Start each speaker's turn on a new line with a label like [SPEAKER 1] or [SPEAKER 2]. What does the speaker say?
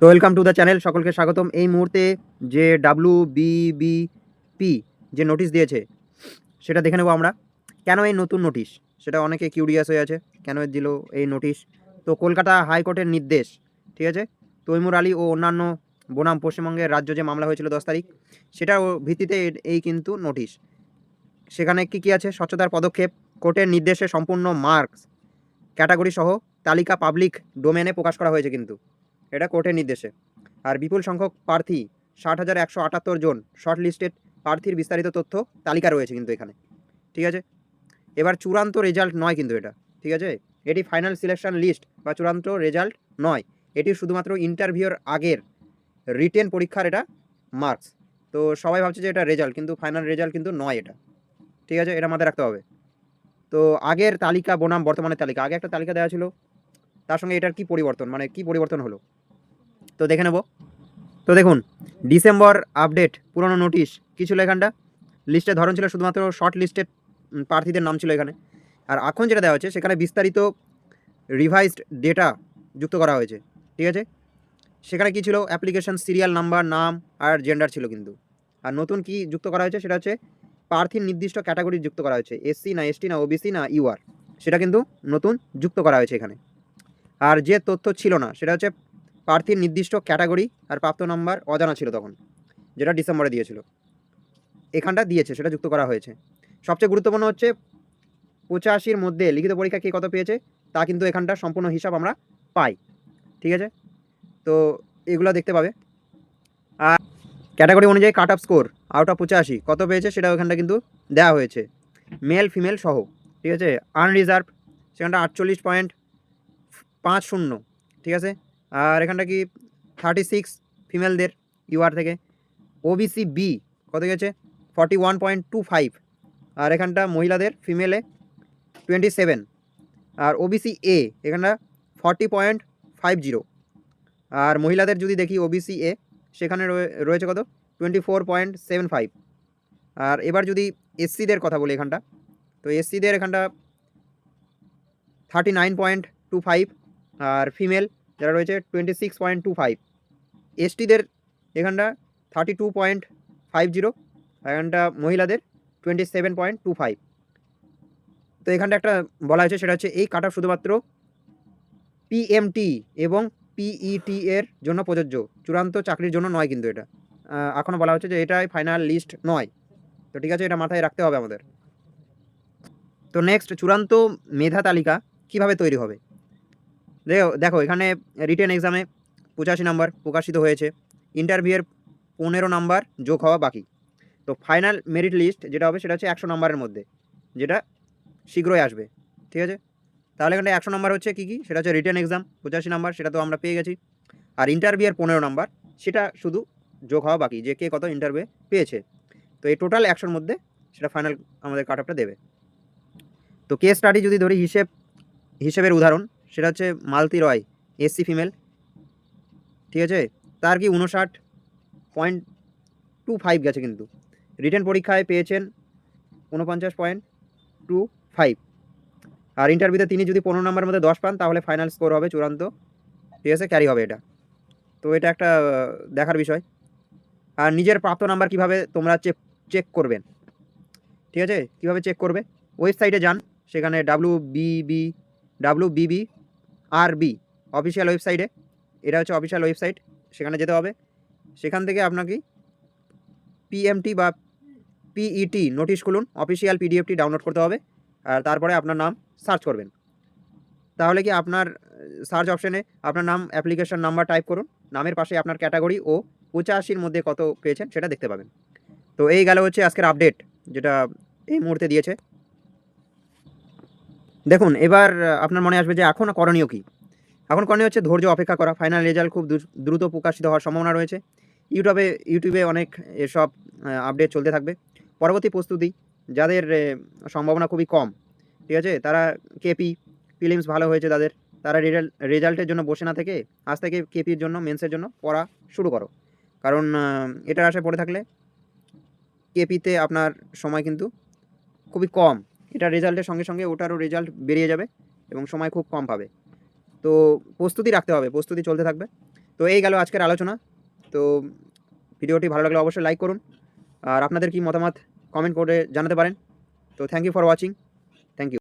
[SPEAKER 1] তো welcome to the channel, সকলকে স্বাগতম। এই মুহূর্তে যে WBBP যে নোটিশ দিয়েছে সেটা দেখে নেব আমরা। কেন এই নতুন নোটিশ, সেটা অনেকে কিউরিয়াস হয়ে আছে, কেন দিল এই নোটিশ। তো কলকাতা হাইকোর্টের নির্দেশ, ঠিক আছে, তৈমুর আলী ও অন্যান্য বনাম পশ্চিমবঙ্গের রাজ্য যে মামলা হয়েছিল 10 তারিখ, সেটার ভিত্তিতে এই কিন্তু নোটিশ। সেখানে কি আছে? স্বচ্ছতার পদক্ষেপ, কোর্টের নির্দেশে সম্পূর্ণ মার্কস ক্যাটাগরি সহ তালিকা পাবলিক ডোমেনে প্রকাশ করা হয়েছে কিন্তু, এটা কোর্টের নির্দেশে। আর বিপুল সংখ্যক প্রার্থী 60,178 জন শর্ট লিস্টেড প্রার্থীর বিস্তারিত তথ্য তালিকা রয়েছে কিন্তু এখানে, ঠিক আছে। এবার চূড়ান্ত রেজাল্ট নয় কিন্তু এটা, ঠিক আছে। এটি ফাইনাল সিলেকশন লিস্ট বা চূড়ান্ত রেজাল্ট নয়, এটি শুধুমাত্র ইন্টারভিউর আগের রিটেন পরীক্ষার এটা মার্কস। তো সবাই ভাবছে যে এটা রেজাল্ট, কিন্তু ফাইনাল রেজাল্ট কিন্তু নয় এটা, ঠিক আছে, এটা মাথায় রাখতে হবে। তো আগের তালিকা বনাম বর্তমানের তালিকা, আগে একটা তালিকা দেওয়া ছিল, তার সঙ্গে এটার কি পরিবর্তন, মানে কি পরিবর্তন হলো, তো দেখে নেব। তো দেখুন, ডিসেম্বর আপডেট পুরনো নোটিশ কী ছিল এখানটা, লিস্টের ধরন ছিল শুধুমাত্র শর্ট লিস্টেড প্রার্থীদের নাম ছিল এখানে। আর এখন যেটা দেওয়া হচ্ছে সেখানে বিস্তারিত রিভাইজড ডেটা যুক্ত করা হয়েছে, ঠিক আছে। সেখানে কি ছিল, অ্যাপ্লিকেশন সিরিয়াল নাম্বার, নাম আর জেন্ডার ছিল কিন্তু। আর নতুন কি যুক্ত করা হয়েছে সেটা হচ্ছে প্রার্থীর নির্দিষ্ট ক্যাটাগরি যুক্ত করা হয়েছে, এসসি না এসটি না ওবিসি না ইউআর, সেটা কিন্তু নতুন যুক্ত করা হয়েছে এখানে। আর যে তথ্য ছিল না সেটা হচ্ছে প্রার্থীর নির্দিষ্ট ক্যাটাগরি আর প্রাপ্ত নাম্বার অজানা ছিল তখন, যেটা ডিসেম্বরে দিয়েছিল, এখানটা দিয়েছে, সেটা যুক্ত করা হয়েছে। সবচেয়ে গুরুত্বপূর্ণ হচ্ছে 85-র মধ্যে লিখিত পরীক্ষা কে কত পেয়েছে তা কিন্তু এখানটা সম্পূর্ণ হিসাব আমরা পাই, ঠিক আছে। তো এগুলো দেখতে পাবে। আর ক্যাটাগরি অনুযায়ী cut off score out of 85 কত পেয়েছে সেটা ওখানটা কিন্তু দেওয়া হয়েছে, মেল ফিমেল সহ, ঠিক আছে। আনরিজার্ভ সেখানটা 48.50, ঠিক আছে। আর এখানটা কি 36 ফিমেলদের ইউআর থেকে। ওবিসি বি কত গেছে, 41.25। আর এখানটা মহিলাদের ফিমেলে 27। আর ওবিসি এ এখানটা 40.50। আর মহিলাদের যদি দেখি ওবিসি এ, সেখানে রয়েছে কত, 24.75। আর এবার যদি এসসিদের কথা বলি এখানটা, তো এসসিদের এখানটা 39.25। আর ফিমেল যারা রয়েছে 26.25। এসটিদের এখানটা 32.50। এখানটা মহিলাদের 27.25। তো এখানটা একটা বলা হয়েছে, সেটা হচ্ছে এই কাট অফ শুধুমাত্র পিএমটি এবং পিইটি এর জন্য প্রযোজ্য, চূড়ান্ত চাকরির জন্য নয় কিন্তু এটা। এখনও বলা হচ্ছে যে এটাই ফাইনাল লিস্ট নয়, তো ঠিক আছে, এটা মাথায় রাখতে হবে আমাদের। তো নেক্সট, চূড়ান্ত মেধা তালিকা কিভাবে তৈরি হবে। দেখো এখানে রিটেন এক্সামে 85 নাম্বার প্রকাশিত হয়েছে, ইন্টারভিউয়ের 15 নাম্বার যোগ হওয়া বাকি। তো ফাইনাল মেরিট লিস্ট যেটা হবে সেটা হচ্ছে 100 নাম্বারের মধ্যে, যেটা শীঘ্রই আসবে, ঠিক আছে। তাহলে এখানে 100 নাম্বার হচ্ছে কী কী, সেটা হচ্ছে রিটেন এক্সাম 85 নাম্বার, সেটা তো আমরা পেয়ে গেছি। আর ইন্টারভিউয়ের 15 নাম্বার, সেটা শুধু যোগ হওয়া বাকি, যে কে কত ইন্টারভিউ পেয়েছে। তো এই টোটাল 100-র মধ্যে সেটা ফাইনাল আমাদের কাট অফটা দেবে। তো কেস স্টাডি যদি ধরি, হিসেবের উদাহরণ, সেটা হচ্ছে মালতি রয়, এসসি ফিমেল, ঠিক আছে। তার কি 59.25 গেছে কিন্তু, রিটেন পরীক্ষায় পেয়েছেন 49.25। আর ইন্টারভিউতে তিনি যদি 15 নম্বরের মধ্যে 10 পান তাহলে ফাইনাল স্কোর হবে চূড়ান্ত, ঠিক আছে, ক্যারি হবে এটা। তো এটা একটা দেখার বিষয়। আর নিজের প্রাপ্ত নাম্বার কিভাবে তোমরা চেক করবেন, ঠিক আছে, কিভাবে চেক করবে, ওয়েবসাইটে যান, সেখানে WBBRB অফিসিয়াল ওয়েবসাইটে, এটা হচ্ছে অফিসিয়াল ওয়েবসাইট, সেখানে যেতে হবে। সেখান থেকে আপনাকে পিএমটি বা পিইটি নোটিশ খুলুন, অফিসিয়াল পিডিএফটি ডাউনলোড করতে হবে। আর তারপরে আপনার নাম সার্চ করবেন, তাহলে কি আপনার সার্চ অপশানে আপনার নাম, অ্যাপ্লিকেশন নাম্বার টাইপ করুন, নামের পাশে আপনার ক্যাটাগরি ও 85-র মধ্যে কত পেয়েছেন সেটা দেখতে পাবেন। তো এই গেল হচ্ছে আজকের আপডেট, যেটা এই মুহূর্তে দিয়েছে। দেখুন এবার আপনার মনে আসবে যে এখন করণীয় কী। এখন করণীয় হচ্ছে ধৈর্য অপেক্ষা করা, ফাইনাল রেজাল্ট খুব দ্রুত প্রকাশিত হওয়ার সম্ভাবনা রয়েছে। ইউটিউবে অনেক এসব আপডেট চলতে থাকবে। পরবর্তী প্রস্তুতি, যাদের সম্ভাবনা খুবই কম, ঠিক আছে, তারা কেপি প্রিলিমস ভালো হয়েছে তাদের, তারা রেজাল্টের জন্য বসে না থেকে আজ থেকে কেপির জন্য, মেন্সের জন্য পড়া শুরু করো। কারণ এটার আশায় পড়ে থাকলে কেপিতে আপনার সময় কিন্তু খুবই কম, এটা রেজাল্টের সঙ্গে সঙ্গে ওটারও রেজাল্ট বেরিয়ে যাবে এবং সময় খুব কম পাবে। তো প্রস্তুতি রাখতে হবে, প্রস্তুতি চলতে থাকবে। তো এই গেল আজকের আলোচনা। তো ভিডিওটি ভালো লাগলে অবশ্যই লাইক করুন, আর আপনাদের কি মতামত কমেন্ট করে জানাতে পারেন। তো থ্যাংক ইউ ফর ওয়াচিং।